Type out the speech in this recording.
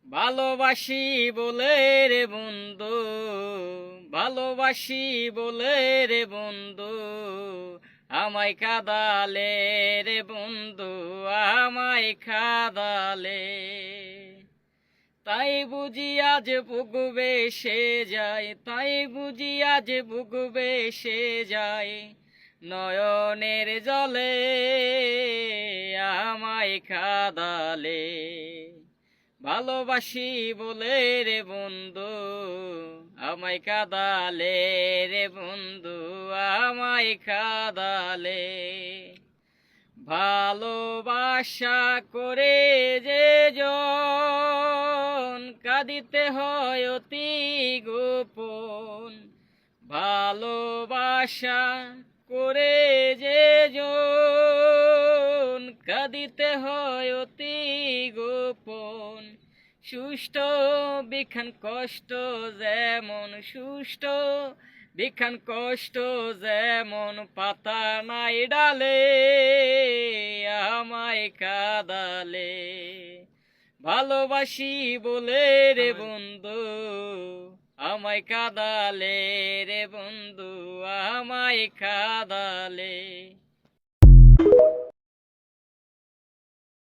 ভালোবাসি বলে রে বন্ধু, ভালোবাসি বলে রে বন্ধু, আমায় কাঁদালে রে বন্ধু, আমায় কাঁদালে। তাই বুঝি আজ বুক বেসে যায়, তাই বুঝি আজ বুক বেসে যায়, নয়নের জলে আমায় কাঁদালে। ভালোবাসি বলে রে বন্ধু, আমায় কাঁদালে রে বন্ধু, আমায় কাঁদালে। ভালোবাসা করে যে জন কাঁদিতে হয় অতি গোপন, ভালোবাসা করে যে জন কাঁদিতে হয় অতি গোপন। সুষ্ট বিখান কষ্ট যেমন, সুষ্ট বিখান কষ্ট যেমন, পাতা নাই ডালে আমায় কাঁদালে। ভালোবাসি বলে রে বন্ধু, আমায় কাঁদালে রে বন্ধু, আমায় কাঁদালে।